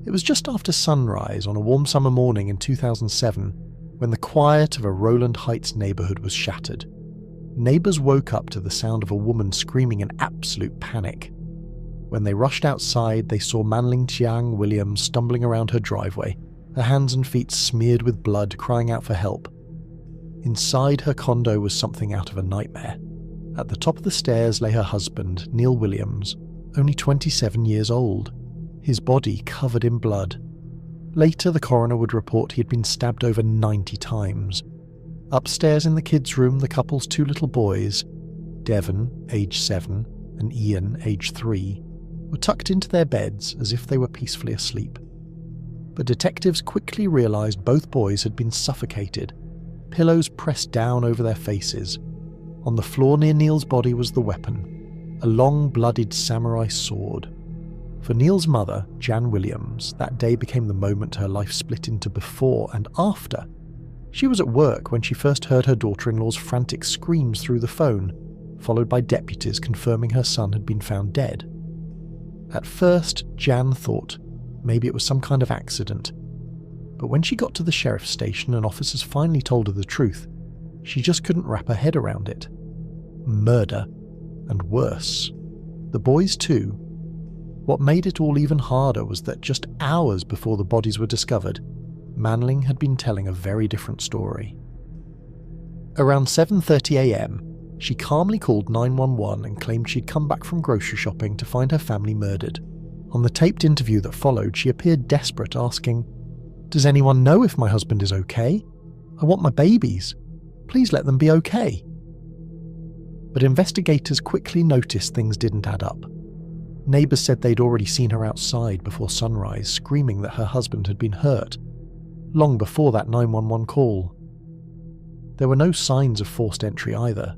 It was just after sunrise on a warm summer morning in 2007 when the quiet of a Rowland Heights neighbourhood was shattered. Neighbours woke up to the sound of a woman screaming in absolute panic. When they rushed outside, they saw Manling Chiang Williams stumbling around her driveway, her hands and feet smeared with blood, crying out for help. Inside her condo was something out of a nightmare. At the top of the stairs lay her husband, Neil Williams, only 27 years old, his body covered in blood. Later, the coroner would report he had been stabbed over 90 times. Upstairs in the kids' room, the couple's two little boys, Devon, age 7, and Ian, age 3, were tucked into their beds as if they were peacefully asleep. But detectives quickly realised both boys had been suffocated, pillows pressed down over their faces. On the floor near Neil's body was the weapon, a long bloodied samurai sword. For Neil's mother, Jan Williams, that day became the moment her life split into before and after. She was at work when she first heard her daughter-in-law's frantic screams through the phone, followed by deputies confirming her son had been found dead. At first, Jan thought maybe it was some kind of accident. But when she got to the sheriff's station and officers finally told her the truth, she just couldn't wrap her head around it. Murder. And worse. The boys too. What made it all even harder was that just hours before the bodies were discovered, Manling had been telling a very different story. Around 7:30 a.m, she calmly called 911 and claimed she'd come back from grocery shopping to find her family murdered. On the taped interview that followed, she appeared desperate, asking, "Does anyone know if my husband is okay? I want my babies. Please let them be okay." But investigators quickly noticed things didn't add up. Neighbours said they'd already seen her outside before sunrise, screaming that her husband had been hurt, long before that 911 call. There were no signs of forced entry either.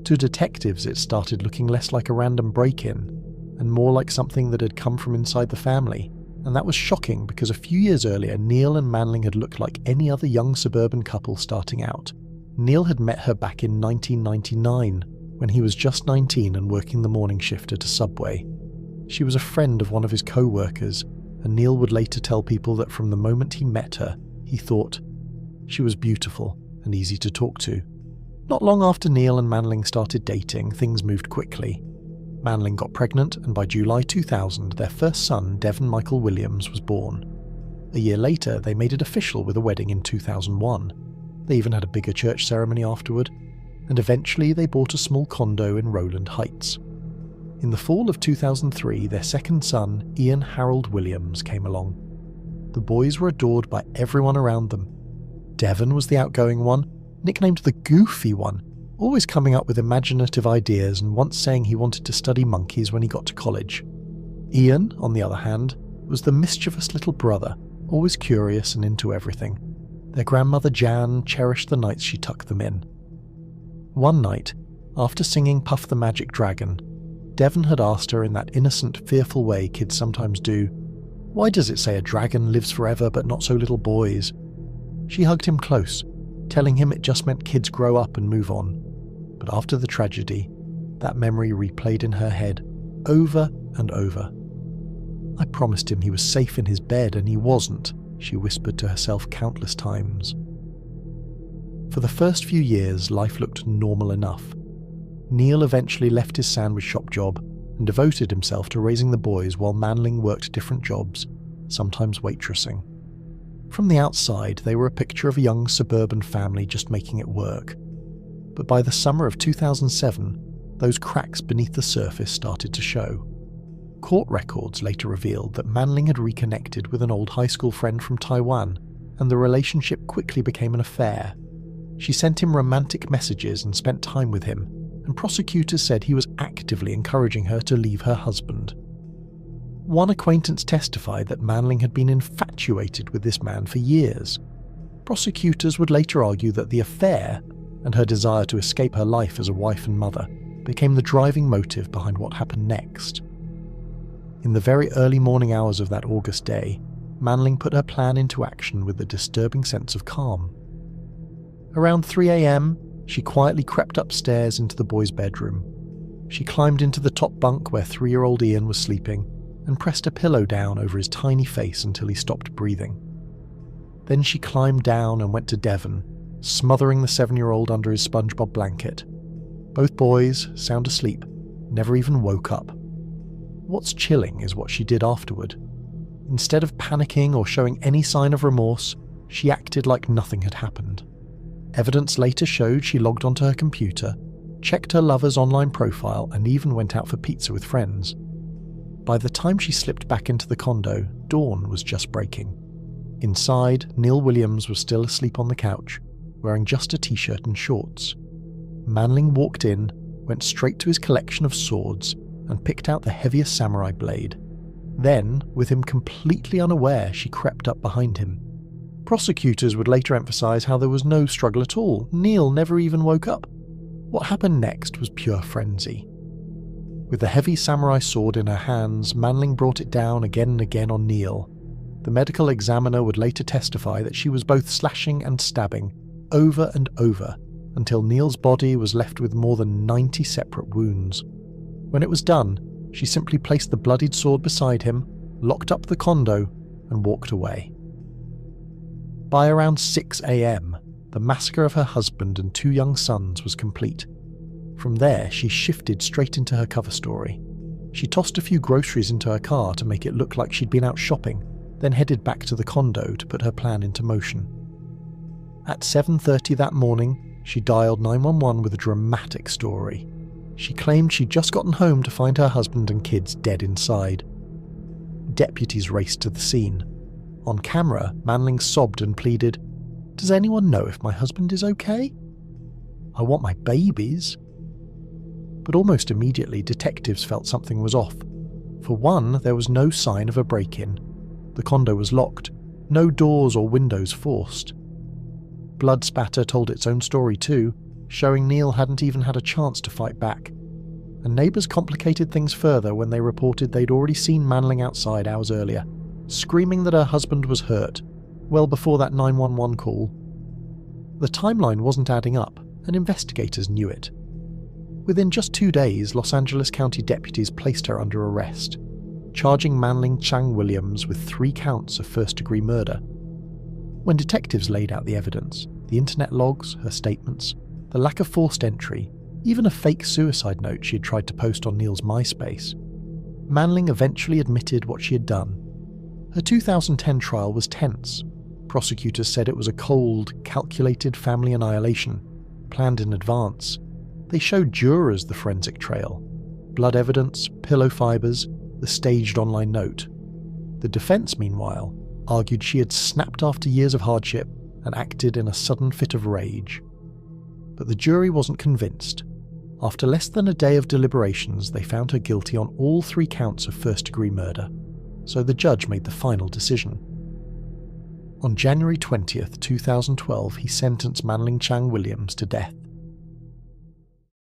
To detectives, it started looking less like a random break-in, and more like something that had come from inside the family. And that was shocking because a few years earlier, Neil and Manling had looked like any other young suburban couple starting out. Neil had met her back in 1999, when he was just 19 and working the morning shift at a Subway. She was a friend of one of his co-workers, and Neil would later tell people that from the moment he met her, he thought she was beautiful and easy to talk to. Not long after Neil and Manling started dating, things moved quickly. Manling got pregnant, and by July 2000, their first son, Devon Michael Williams, was born. A year later, they made it official with a wedding in 2001. They even had a bigger church ceremony afterward, and eventually they bought a small condo in Rowland Heights. In the fall of 2003, their second son, Ian Harold Williams, came along. The boys were adored by everyone around them. Devon was the outgoing one, nicknamed the Goofy One, always coming up with imaginative ideas and once saying he wanted to study monkeys when he got to college. Ian, on the other hand, was the mischievous little brother, always curious and into everything. Their grandmother Jan cherished the nights she tucked them in. One night, after singing Puff the Magic Dragon, Devon had asked her in that innocent, fearful way kids sometimes do, "Why does it say a dragon lives forever but not so little boys?" She hugged him close, telling him it just meant kids grow up and move on. But after the tragedy, that memory replayed in her head, over and over. "I promised him he was safe in his bed, and he wasn't," she whispered to herself countless times. For the first few years, life looked normal enough. Neil eventually left his sandwich shop job and devoted himself to raising the boys while Manling worked different jobs, sometimes waitressing. From the outside, they were a picture of a young suburban family just making it work. But by the summer of 2007, those cracks beneath the surface started to show. Court records later revealed that Manling had reconnected with an old high school friend from Taiwan, and the relationship quickly became an affair. She sent him romantic messages and spent time with him, and prosecutors said he was actively encouraging her to leave her husband. One acquaintance testified that Manling had been infatuated with this man for years. Prosecutors would later argue that the affair, and her desire to escape her life as a wife and mother, became the driving motive behind what happened next. In the very early morning hours of that August day, Manling put her plan into action with a disturbing sense of calm. Around 3 a.m, she quietly crept upstairs into the boys' bedroom. She climbed into the top bunk where 3-year-old Ian was sleeping and pressed a pillow down over his tiny face until he stopped breathing. Then she climbed down and went to Devon, smothering the 7-year-old under his SpongeBob blanket. Both boys, sound asleep, never even woke up. What's chilling is what she did afterward. Instead of panicking or showing any sign of remorse, she acted like nothing had happened. Evidence later showed she logged onto her computer, checked her lover's online profile, and even went out for pizza with friends. By the time she slipped back into the condo, dawn was just breaking. Inside, Neil Williams was still asleep on the couch, wearing just a t-shirt and shorts. Manling walked in, went straight to his collection of swords, and picked out the heaviest samurai blade. Then, with him completely unaware, she crept up behind him. Prosecutors would later emphasize how there was no struggle at all. Neil never even woke up. What happened next was pure frenzy. With the heavy samurai sword in her hands, Manling brought it down again and again on Neil. The medical examiner would later testify that she was both slashing and stabbing, over and over, until Neil's body was left with more than 90 separate wounds. When it was done, she simply placed the bloodied sword beside him, locked up the condo, and walked away. By around 6 a.m., the massacre of her husband and 2 young sons was complete. From there, she shifted straight into her cover story. She tossed a few groceries into her car to make it look like she'd been out shopping, then headed back to the condo to put her plan into motion. At 7:30 that morning, she dialed 911 with a dramatic story. She claimed she'd just gotten home to find her husband and kids dead inside. Deputies raced to the scene. On camera, Manling sobbed and pleaded, "Does anyone know if my husband is okay? I want my babies." But almost immediately, detectives felt something was off. For one, there was no sign of a break-in. The condo was locked, no doors or windows forced. Blood spatter told its own story too, showing Neil hadn't even had a chance to fight back. And neighbours complicated things further when they reported they'd already seen Manling outside hours earlier, screaming that her husband was hurt, well before that 911 call. The timeline wasn't adding up, and investigators knew it. Within just 2 days, Los Angeles County deputies placed her under arrest, charging Manling Chang Williams with 3 counts of first-degree murder. When detectives laid out the evidence, the internet logs, her statements, the lack of forced entry, even a fake suicide note she had tried to post on Neil's MySpace, Manling eventually admitted what she had done. Her 2010 trial was tense. Prosecutors said it was a cold, calculated family annihilation, planned in advance. They showed jurors the forensic trail, blood evidence, pillow fibers, the staged online note. The defense, meanwhile, argued she had snapped after years of hardship and acted in a sudden fit of rage. But the jury wasn't convinced. After less than a day of deliberations, they found her guilty on all 3 counts of first-degree murder, so the judge made the final decision. On January 20th, 2012, he sentenced Manling Chang Williams to death.